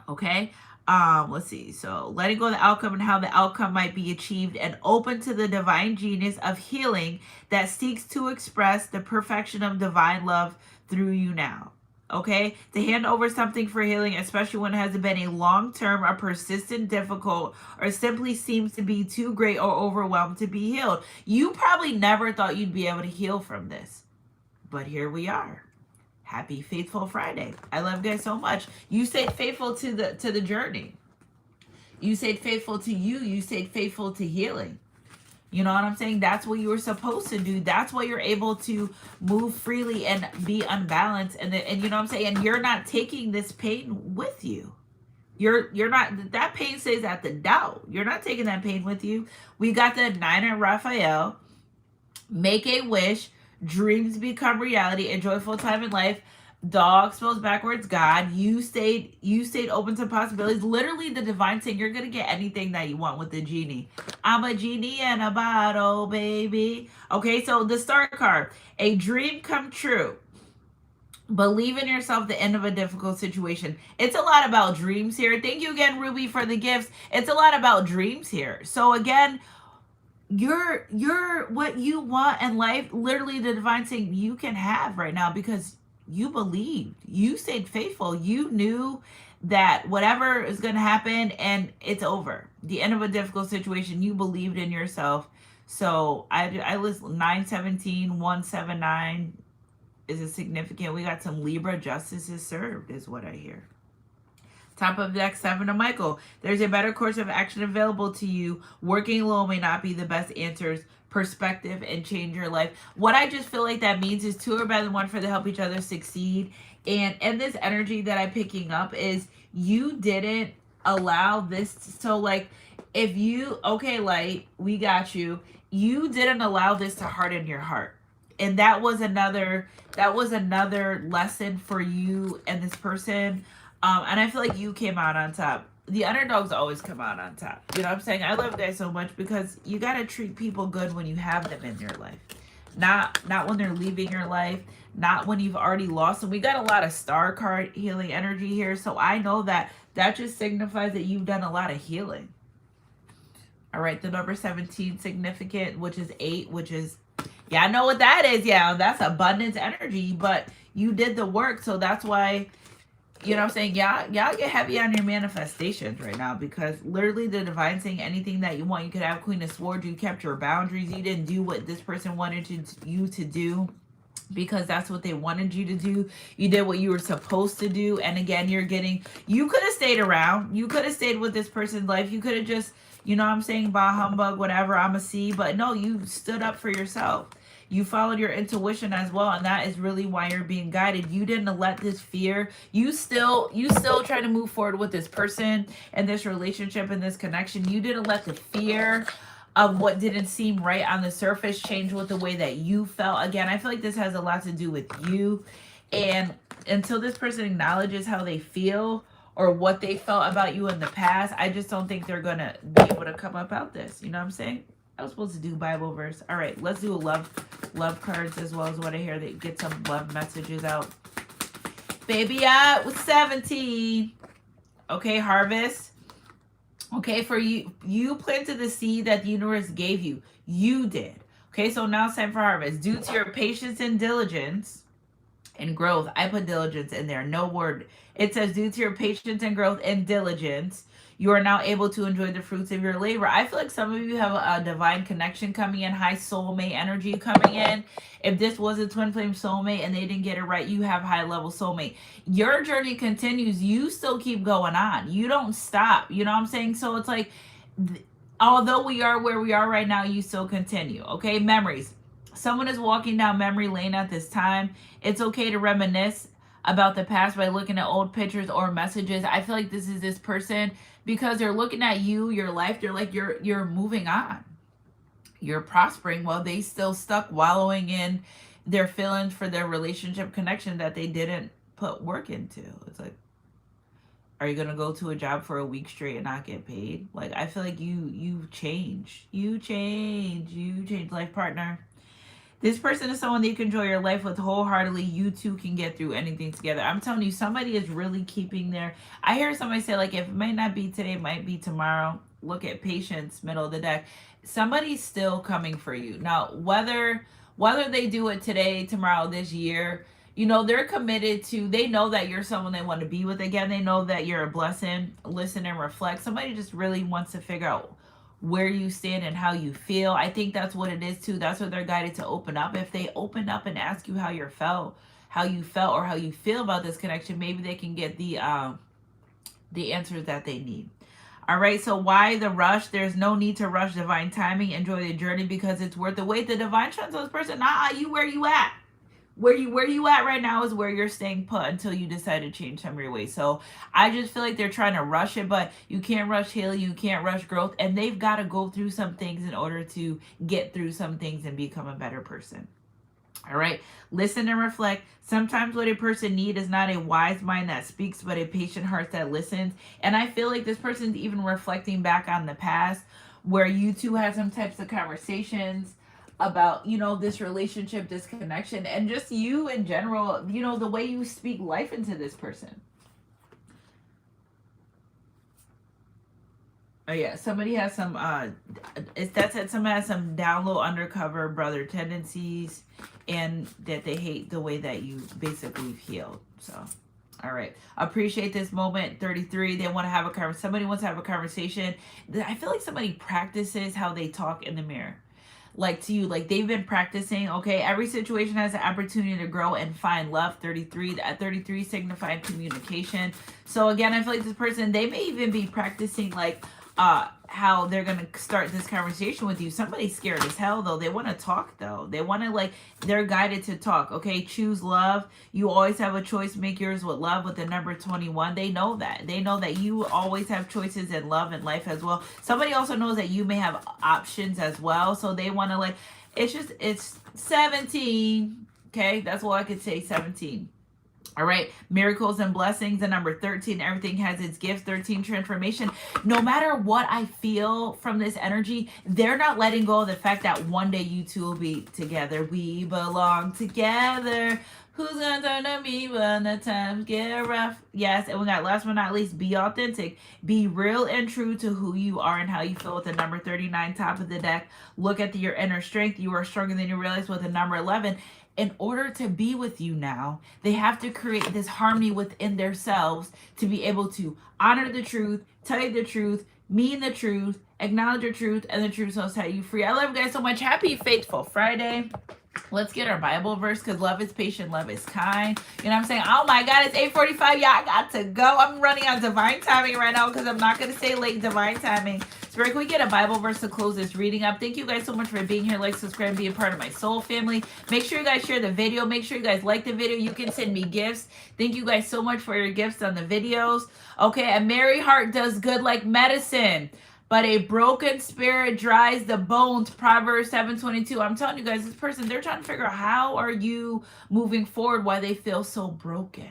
Okay? Let's see. So, letting go of the outcome and how the outcome might be achieved, and open to the divine genius of healing that seeks to express the perfection of divine love through you now. Okay? To hand over something for healing, especially when it has been a long term or persistent, difficult, or simply seems to be too great or overwhelmed to be healed. You probably never thought you'd be able to heal from this, but here we are. Happy Faithful Friday. I love you guys so much. You stayed faithful to the journey. You stayed faithful to you. You stayed faithful to healing. You know what I'm saying? That's what you were supposed to do. That's why you're able to move freely and be unbalanced. And you know what I'm saying? And you're not taking this pain with you. You're not, that pain stays at the Theu. You're not taking that pain with you. We got the 9 of Raphael. Make a wish. Dreams become reality. A joyful time in life. Dog spells backwards God. You stayed open to possibilities. Literally, the divine saying you're gonna get anything that you want with the genie. I'm a genie in a bottle, baby. Okay, so the star card. A dream come true. Believe in yourself, the end of a difficult situation. It's a lot about dreams here. Thank you again, Ruby, for the gifts. It's a lot about dreams here. So again, you're what you want in life, literally the divine saying you can have right now, because you believed, you stayed faithful, you knew that whatever is going to happen and it's over, the end of a difficult situation, you believed in yourself. So I list 917 179 is a significant. We got some Libra justices served is what I hear. Top of deck, 7 of Michael. There's a better course of action available to you. Working alone may not be the best answers. Perspective and change your life. What I just feel like that means is 2 are better than 1 for to help each other succeed. And this energy that I'm picking up is you didn't allow this. So like, if you, okay, light, we got you. You didn't allow this to harden your heart. And that was another lesson for you and this person. And I feel like you came out on top. The underdogs always come out on top. You know what I'm saying? I love you guys so much because you got to treat people good when you have them in your life. Not when they're leaving your life. Not when you've already lost them. We got a lot of star card healing energy here. So I know that just signifies that you've done a lot of healing. All right. The number 17 significant, which is 8, which is, yeah, I know what that is. Yeah, that's abundance energy. But you did the work. So that's why... You know what I'm saying? Y'all get heavy on your manifestations right now, because literally the divine saying anything that you want, you could have Queen of Swords. You kept your boundaries. You didn't do what this person wanted you to do because that's what they wanted you to do. You did what you were supposed to do. And again, you could have stayed around. You could have stayed with this person's life. You could have just, you know what I'm saying, bah humbug, whatever, I'm a C. But no, you stood up for yourself. You followed your intuition as well, and that is really why you're being guided. You didn't let this fear. You still try to move forward with this person and this relationship and this connection. You didn't let the fear of what didn't seem right on the surface change with the way that you felt. Again, I feel like this has a lot to do with you. And until this person acknowledges how they feel or what they felt about you in the past, I just don't think they're going to be able to come up out this. You know what I'm saying? I was supposed to do Bible verse. All right, let's do a love cards as well as what I hear, that get some love messages out. Baby out with 17. Okay, harvest. Okay, for you planted the seed that the universe gave you. You did. Okay, so now it's time for harvest. Due to your patience and diligence and growth. I put diligence in there. No word. It says due to your patience and growth and diligence, you are now able to enjoy the fruits of your labor. I feel like some of you have a divine connection coming in, high soulmate energy coming in. If this was a twin flame soulmate and they didn't get it right, you have high level soulmate. Your journey continues. You still keep going on. You don't stop. You know what I'm saying? So it's like, although we are where we are right now, you still continue. Okay, memories. Someone is walking down memory lane at this time. It's okay to reminisce about the past by looking at old pictures or messages. I feel like this is this person because they're looking at you, your life. They're like, you're moving on. You're prospering while they still stuck wallowing in their feelings for their relationship connection that they didn't put work into. It's like, Are you gonna go to a job for a week straight and not get paid? Like, I feel like you change. You change, life partner. This person is someone that you can enjoy your life with wholeheartedly. You two can get through anything together. I'm telling you, somebody is really keeping their. I hear somebody say, like, if it might not be today, it might be tomorrow. Look at patience, middle of the deck. Somebody's still coming for you. Now, whether they do it today, tomorrow, this year, they're committed to, they know that you're someone they want to be with again. They know that you're a blessing. Listen and reflect. Somebody just really wants to figure out where you stand and how you feel. I think that's what it is too. That's what they're guided to open up. If they open up and ask you how you felt or how you feel about this connection, maybe they can get the answers that they need. All right, so why the rush? There's no need to rush divine timing. Enjoy the journey because it's worth the wait. The divine trust this person, you where you at. Where you at right now is where you're staying put until you decide to change some of your ways. So I just feel like they're trying to rush it, but you can't rush healing, you can't rush growth, and they've got to go through some things in order to get through some things and become a better person. All right, listen and reflect. Sometimes what a person needs is not a wise mind that speaks, but a patient heart that listens. And I feel like this person's even reflecting back on the past where you two had some types of conversations about, this relationship, this connection, and just you in general, the way you speak life into this person. Oh yeah, somebody has some that said somebody has some down low undercover brother tendencies, and that they hate the way that you basically healed. So all right, appreciate this moment. 33, they want to have a conversation. Somebody wants to have a conversation. I feel like somebody practices how they talk in the mirror. Like to you, like they've been practicing. Okay, every situation has an opportunity to grow and find love. 33, at 33 signifying communication. So again, I feel like this person, they may even be practicing like how they're gonna start this conversation with you. Somebody's scared as hell though. They want to talk though. They want to they're guided to talk. Okay, choose love. You always have a choice. Make yours with love with the number 21. They know that. They know that you always have choices in love and life as well. Somebody also knows that you may have options as well. So they want to it's 17. Okay, that's all I could say. 17. All right, miracles and blessings. The number 13, everything has its gifts. 13, transformation. No matter what I feel from this energy, they're not letting go of the fact that one day you two will be together. We belong together. Who's gonna turn to me when the times get rough? Yes, and we got last but not least, be authentic. Be real and true to who you are and how you feel with the number 39, top of the deck. Look at your inner strength. You are stronger than you realize with the number 11. In order to be with you now, they have to create this harmony within themselves to be able to honor the truth, tell you the truth, mean the truth, acknowledge the truth, and the truth will set you free. I love you guys so much. Happy Faithful Friday. Let's get our Bible verse because love is patient, love is kind. You know what I'm saying? Oh my God, it's 8:45. Yeah, I got to go. I'm running on divine timing right now because I'm not going to stay late. Divine timing. Spirit, can we get a Bible verse to close this reading up? Thank you guys so much for being here. Like, subscribe, and be a part of my soul family. Make sure you guys share the video. Make sure you guys like the video. You can send me gifts. Thank you guys so much for your gifts on the videos. Okay, a merry heart does good like medicine, but a broken spirit dries the bones. Proverbs 7:22. I'm telling you guys, this person, they're trying to figure out how are you moving forward, why they feel so broken,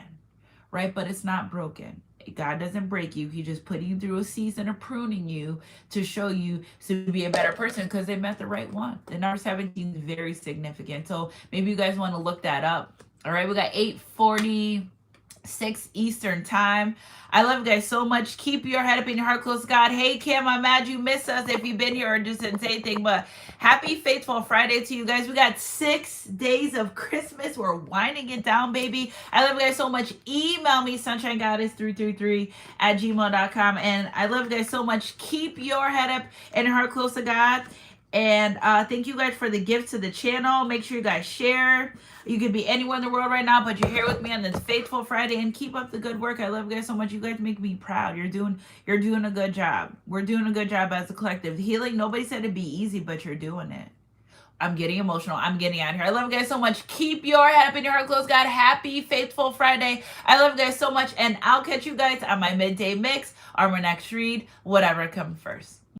right? But it's not broken. God doesn't break you. He just putting you through a season of pruning you to show you to be a better person because they met the right one. The number 17 is very significant. So maybe you guys want to look that up. All right, we got 8:46 Eastern time. I love you guys so much. Keep your head up and your heart close to God. Hey, Kim, I'm mad you missed us if you've been here or just didn't say anything, but happy Faithful Friday to you guys. We got 6 days of Christmas. We're winding it down, baby. I love you guys so much. Email me, sunshinegoddess333@gmail.com. And I love you guys so much. Keep your head up and your heart close to God. And thank you guys for the gifts to the channel. Make sure you guys share. You could be anywhere in the world right now, but you're here with me on this Faithful Friday, and keep up the good work. I love you guys so much. You guys make me proud. You're doing a good job. We're doing a good job as a collective. Healing, nobody said it'd be easy, but you're doing it. I'm getting emotional. I'm getting out of here. I love you guys so much. Keep your head up and your heart close, God. Happy Faithful Friday. I love you guys so much, and I'll catch you guys on my midday mix or my next read, whatever comes first.